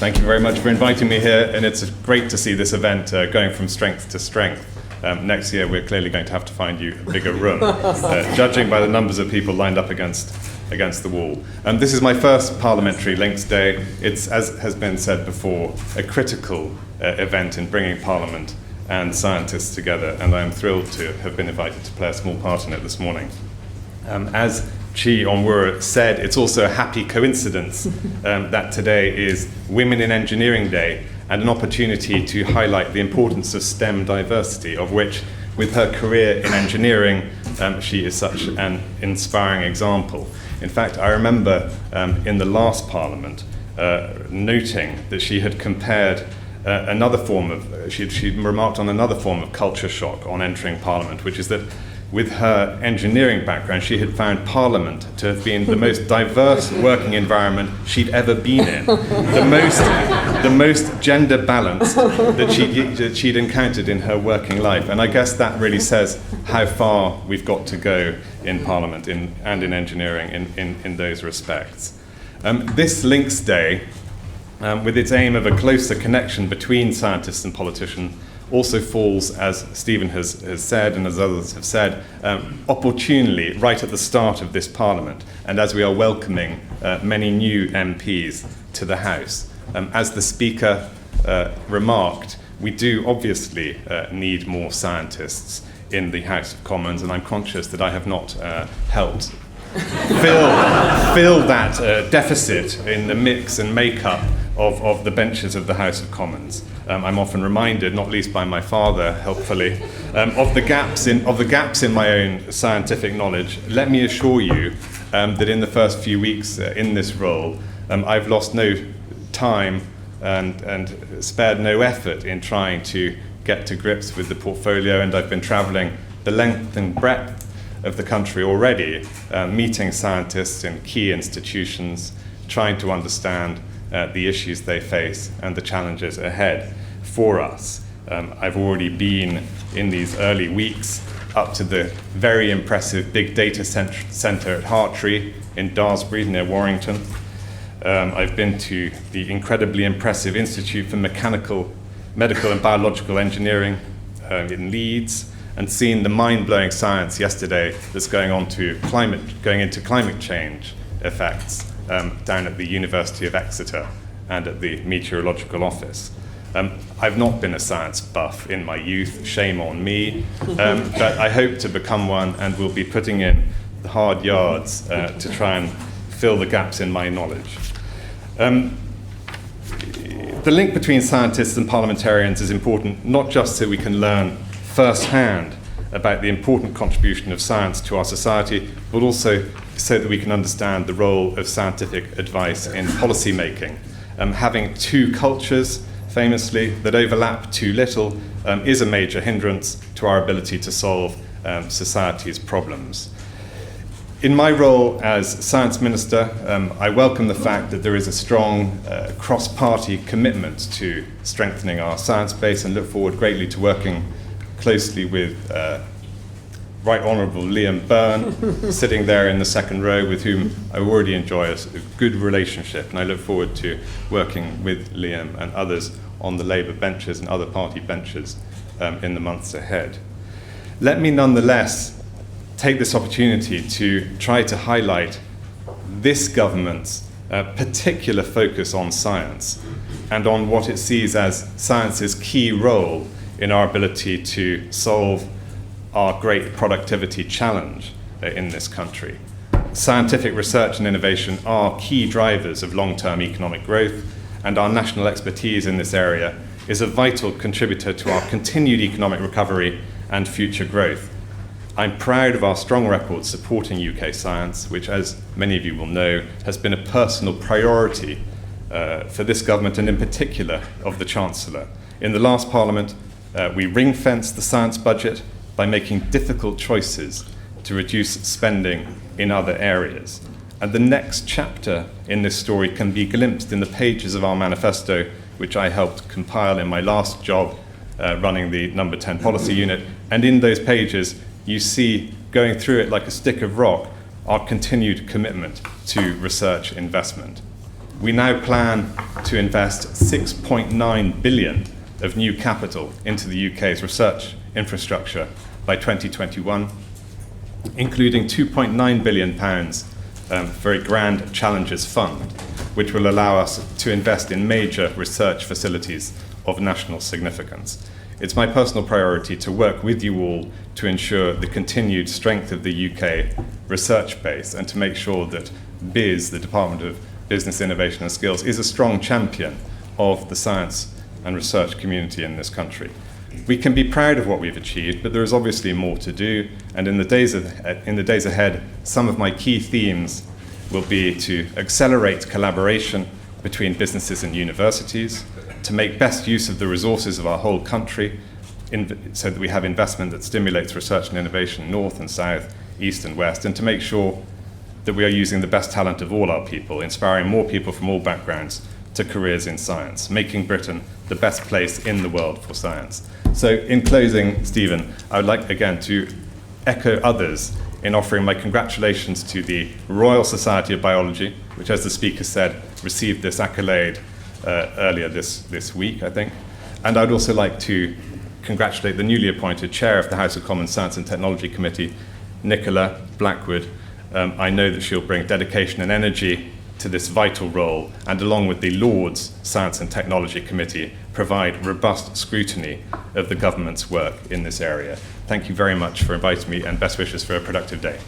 Thank you very much for inviting me here, and it's great to see this event going from strength to strength. Next year, we're clearly going to have to find you a bigger room, judging by the numbers of people lined up against the wall. This is my first Parliamentary Links Day. It's, as has been said before, a critical event in bringing Parliament and scientists together, and I'm thrilled to have been invited to play a small part in it this morning. As Chi Onwur said, it's also a happy coincidence that today is Women in Engineering Day, and an opportunity to highlight the importance of STEM diversity, of which, with her career in engineering, she is such an inspiring example. In fact, I remember in the last Parliament noting that she had compared she'd remarked on another form of culture shock on entering Parliament, which is that with her engineering background, she had found Parliament to have been the most diverse working environment she'd ever been in, the most gender balanced that she'd encountered in her working life. And I guess that really says how far we've got to go in Parliament and in engineering in those respects. This Links Day, with its aim of a closer connection between scientists and politicians, also falls, as Stephen has said and as others have said, opportunely right at the start of this Parliament, and as we are welcoming many new MPs to the House. As the Speaker remarked, we do obviously need more scientists in the House of Commons, and I'm conscious that I have not helped fill that deficit in the mix and makeup of the benches of the House of Commons. I'm often reminded, not least by my father, helpfully, of the gaps in my own scientific knowledge. Let me assure you that in the first few weeks in this role, I've lost no time and spared no effort in trying to get to grips with the portfolio, and I've been travelling the length and breadth of the country already, meeting scientists in key institutions, trying to understand the issues they face and the challenges ahead for us. I've already been in these early weeks up to the very impressive Big Data Centre at Hartree in Daresbury near Warrington. I've been to the incredibly impressive Institute for Medical and Biological Engineering in Leeds, and seen the mind-blowing science yesterday that's going into climate change effects down at the University of Exeter and at the Meteorological Office. I've not been a science buff in my youth, shame on me, but I hope to become one, and will be putting in the hard yards to try and fill the gaps in my knowledge. The link between scientists and parliamentarians is important, not just so we can learn firsthand about the important contribution of science to our society, but also so that we can understand the role of scientific advice in policy making. Having two cultures, famously, that overlap too little is a major hindrance to our ability to solve society's problems. In my role as Science Minister, I welcome the fact that there is a strong cross-party commitment to strengthening our science base, and look forward greatly to working closely with Right Honourable Liam Byrne, sitting there in the second row, with whom I already enjoy a good relationship, and I look forward to working with Liam and others on the Labour benches and other party benches in the months ahead. Let me nonetheless take this opportunity to try to highlight this government's particular focus on science and on what it sees as science's key role in our ability to solve our great productivity challenge in this country. Scientific research and innovation are key drivers of long-term economic growth, and our national expertise in this area is a vital contributor to our continued economic recovery and future growth. I'm proud of our strong record supporting UK science, which, as many of you will know, has been a personal priority for this government, and in particular of the Chancellor. In the last Parliament, we ring-fenced the science budget by making difficult choices to reduce spending in other areas. And the next chapter in this story can be glimpsed in the pages of our manifesto, which I helped compile in my last job running the Number 10 Policy Unit. And in those pages, you see, going through it like a stick of rock, our continued commitment to research investment. We now plan to invest 6.9 billion of new capital into the UK's research infrastructure by 2021, including £2.9 billion for a Grand Challenges Fund, which will allow us to invest in major research facilities of national significance. It's my personal priority to work with you all to ensure the continued strength of the UK research base and to make sure that BIS, the Department of Business, Innovation and Skills, is a strong champion of the science and research community in this country. We can be proud of what we've achieved, but there is obviously more to do, and in the days ahead, some of my key themes will be to accelerate collaboration between businesses and universities, to make best use of the resources of our whole country so that we have investment that stimulates research and innovation north and south, east and west, and to make sure that we are using the best talent of all our people, inspiring more people from all backgrounds to careers in science, making Britain the best place in the world for science. So in closing, Stephen, I would like again to echo others in offering my congratulations to the Royal Society of Biology, which, as the speaker said, received this accolade earlier this week, I think. And I'd also like to congratulate the newly appointed chair of the House of Commons Science and Technology Committee, Nicola Blackwood. I know that she'll bring dedication and energy to this vital role, and along with the Lords Science and Technology Committee, provide robust scrutiny of the government's work in this area. Thank you very much for inviting me, and best wishes for a productive day.